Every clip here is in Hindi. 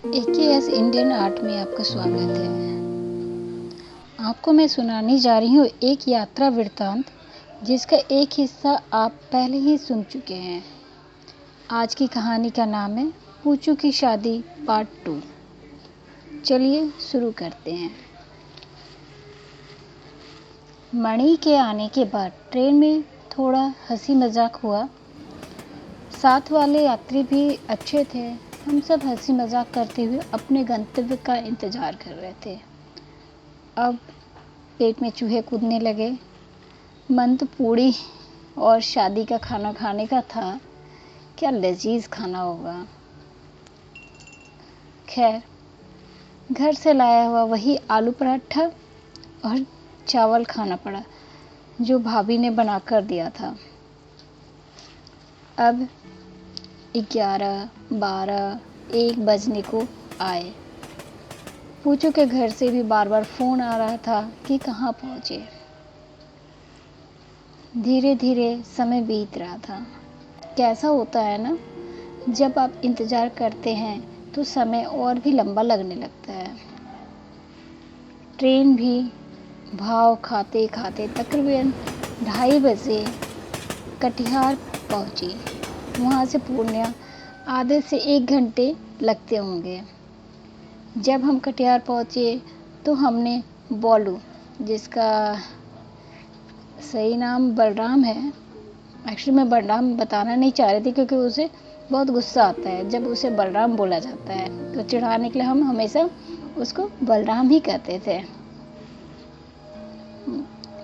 AKS इंडियन आर्ट में आपका स्वागत है। आपको मैं सुनाने जा रही हूँ एक यात्रा वृत्तांत, जिसका एक हिस्सा आप पहले ही सुन चुके हैं। आज की कहानी का नाम है पूचू की शादी पार्ट 2। चलिए शुरू करते हैं। मणि के आने के बाद ट्रेन में थोड़ा हंसी मजाक हुआ। साथ वाले यात्री भी अच्छे थे। हम सब हंसी मजाक करते हुए अपने गंतव्य का इंतजार कर रहे थे। अब पेट में चूहे कूदने लगे। मन तो पूड़ी और शादी का खाना खाने का था। क्या लजीज खाना होगा। खैर, घर से लाया हुआ वही आलू पराठा और चावल खाना पड़ा, जो भाभी ने बना कर दिया था। अब 11, 12, 1 बजने को आए। पूचू के घर से भी बार बार फोन आ रहा था कि कहाँ पहुँचे। धीरे धीरे समय बीत रहा था। कैसा होता है ना, जब आप इंतज़ार करते हैं तो समय और भी लंबा लगने लगता है। ट्रेन भी भाव खाते खाते तकरीबन 2:30 बजे कटिहार पहुंची। वहां से पूर्णिया आधे से 1 घंटे लगते होंगे। जब हम कटिहार पहुंचे तो हमने बोलू, जिसका सही नाम बलराम है, एक्चुअली मैं बलराम बताना नहीं चाह रही थी क्योंकि उसे बहुत गुस्सा आता है जब उसे बलराम बोला जाता है, तो चिढ़ाने के लिए हम हमेशा उसको बलराम ही कहते थे।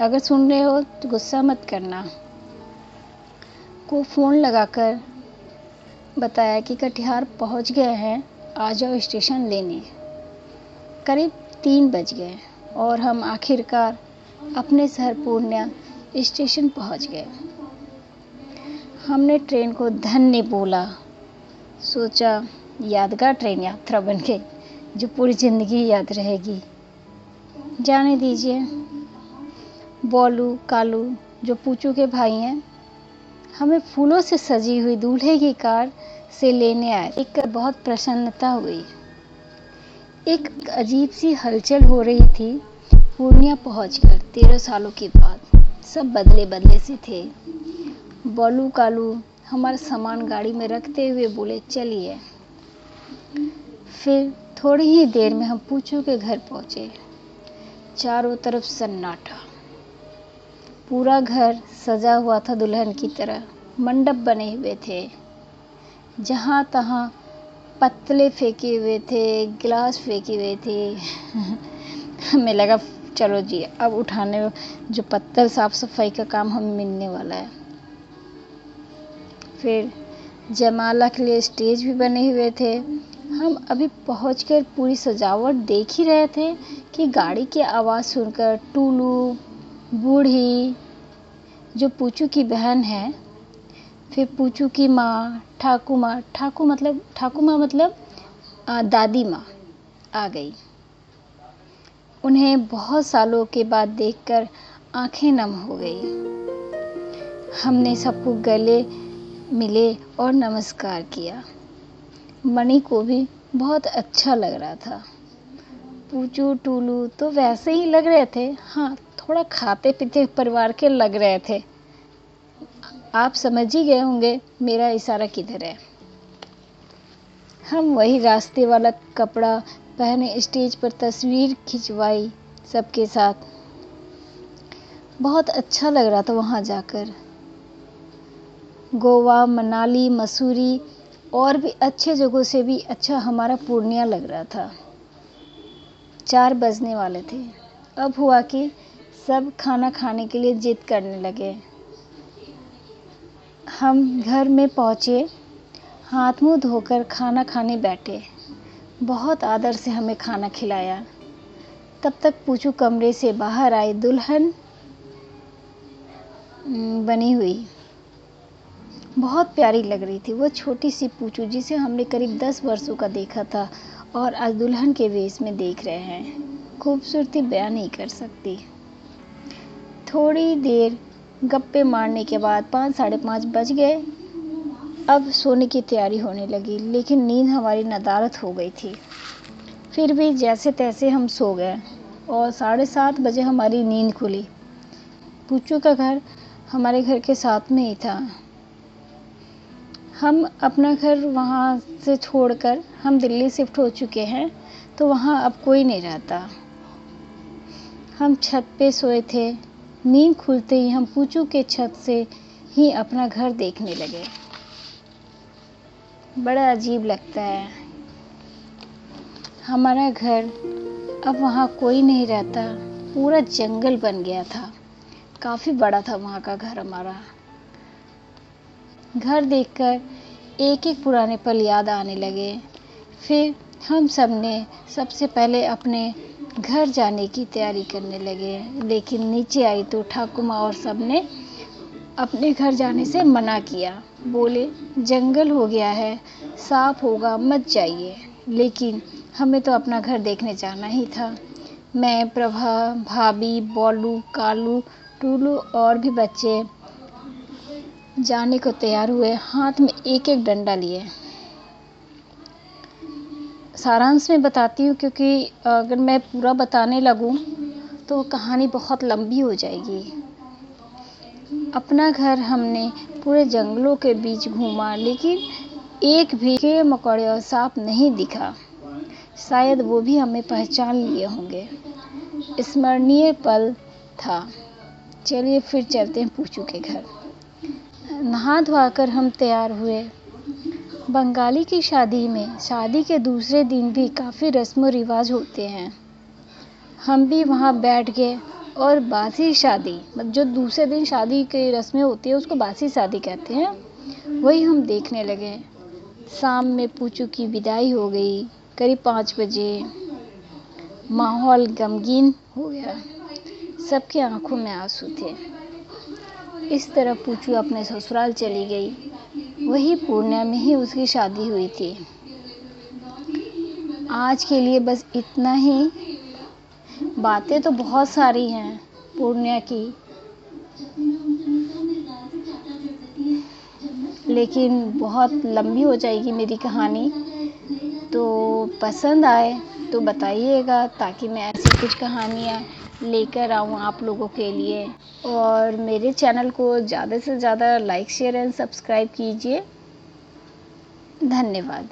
अगर सुन रहे हो तो गुस्सा मत करना। को फ़ोन लगाकर बताया कि कटिहार पहुंच गए हैं, आ जाओ स्टेशन लेने। करीब 3 बज गए और हम आखिरकार अपने शहर पूर्णिया स्टेशन पहुंच गए। हमने ट्रेन को धन्य बोला। सोचा यादगार ट्रेन यात्रा बन गई, जो पूरी ज़िंदगी याद रहेगी। जाने दीजिए। बोलू, कालू, जो पूचू के भाई हैं, हमें फूलों से सजी हुई दूल्हे की कार से लेने आए। देखकर बहुत प्रसन्नता हुई। एक अजीब सी हलचल हो रही थी। पूर्णिया पहुंचकर 13 सालों के बाद सब बदले बदले से थे। बोलू कालू हमारा सामान गाड़ी में रखते हुए बोले, चलिए। फिर थोड़ी ही देर में हम पूचू के घर पहुंचे। चारों तरफ सन्नाटा। पूरा घर सजा हुआ था दुल्हन की तरह। मंडप बने हुए थे। जहाँ तहाँ पत्तले फेंके हुए थे, गिलास फेंके हुए थे। हमें लगा चलो जी, अब उठाने जो पत्तल साफ सफाई का काम हमें मिलने वाला है। फिर जयमाला के लिए स्टेज भी बने हुए थे। हम अभी पहुंचकर पूरी सजावट देख ही रहे थे कि गाड़ी की आवाज़ सुनकर टूलू, बूढ़ी जो पूचू की बहन है, फिर पूचू की माँ, ठाकू माँ मतलब दादी माँ आ गई। उन्हें बहुत सालों के बाद देखकर आंखें नम हो गई। हमने सबको गले मिले और नमस्कार किया। मणि को भी बहुत अच्छा लग रहा था। पूचू, टूलू तो वैसे ही लग रहे थे। हाँ, थोड़ा खाते पीते परिवार के लग रहे थे। आप समझ ही गए होंगे मेरा इशारा किधर है। हम वही रास्ते वाला कपड़ा पहने स्टेज पर तस्वीर खिंचवाई सबके साथ। बहुत अच्छा लग रहा था वहाँ जाकर। गोवा, मनाली, मसूरी और भी अच्छे जगहों से भी अच्छा हमारा पूर्णिया लग रहा था। 4 बजने वाले थे। अब हुआ कि सब खाना खाने के लिए जिद करने लगे। हम घर में पहुँचे, हाथ मुंह धोकर खाना खाने बैठे। बहुत आदर से हमें खाना खिलाया। तब तक पूचू कमरे से बाहर आई दुल्हन बनी हुई। बहुत प्यारी लग रही थी वो छोटी सी पूचू, जिसे हमने करीब 10 वर्षों का देखा था और आज दुल्हन के वेश में देख रहे हैं। खूबसूरती बयान नहीं कर सकती। थोड़ी देर गप्पे मारने के बाद 5, साढ़े 5 बज गए। अब सोने की तैयारी होने लगी, लेकिन नींद हमारी नदारद हो गई थी। फिर भी जैसे तैसे हम सो गए और 7:30 बजे हमारी नींद खुली। पूचू का घर हमारे घर के साथ में ही था। हम अपना घर वहाँ से छोड़कर हम दिल्ली शिफ्ट हो चुके हैं, तो वहाँ अब कोई नहीं रहता। हम छत पे सोए थे। नींद खुलते ही हम पूचू के छत से ही अपना घर देखने लगे। बड़ा अजीब लगता है। हमारा घर अब वहाँ कोई नहीं रहता, पूरा जंगल बन गया था। काफ़ी बड़ा था वहाँ का घर हमारा। घर देखकर एक एक पुराने पल याद आने लगे। फिर हम सब ने सबसे पहले अपने घर जाने की तैयारी करने लगे, लेकिन नीचे आई तो ठाकुमा और सब ने अपने घर जाने से मना किया। बोले जंगल हो गया है, साफ होगा, मत जाइए। लेकिन हमें तो अपना घर देखने जाना ही था। मैं, प्रभा, भाभी, बोलू, कालू, टूलू और भी बच्चे जाने को तैयार हुए, हाथ में एक एक डंडा लिए। सारांश में बताती हूँ, क्योंकि अगर मैं पूरा बताने लगूँ तो कहानी बहुत लंबी हो जाएगी। अपना घर हमने पूरे जंगलों के बीच घूमा, लेकिन एक भी कीड़े मकोड़े और सांप नहीं दिखा। शायद वो भी हमें पहचान लिए होंगे। स्मरणीय पल था। चलिए फिर चलते हैं पूचू के घर। नहा धोकर हम तैयार हुए। बंगाली की शादी में शादी के दूसरे दिन भी काफ़ी रस्म रिवाज होते हैं। हम भी वहाँ बैठ गए और बासी शादी, जो दूसरे दिन शादी की रस्में होती है उसको बासी शादी कहते हैं, वही हम देखने लगे। शाम में पूचू की विदाई हो गई। करीब 5 बजे माहौल गमगीन हो गया। सबके आंखों में आंसू थे। इस तरह पूचू अपने ससुराल चली गई। वही पूर्णिया में ही उसकी शादी हुई थी। आज के लिए बस इतना ही। बातें तो बहुत सारी हैं पूर्णिया की, लेकिन बहुत लंबी हो जाएगी मेरी कहानी। तो पसंद आए तो बताइएगा, ताकि मैं ऐसी कुछ कहानियाँ लेकर आऊँ आप लोगों के लिए। और मेरे चैनल को ज़्यादा से ज़्यादा लाइक, शेयर एंड सब्सक्राइब कीजिए। धन्यवाद।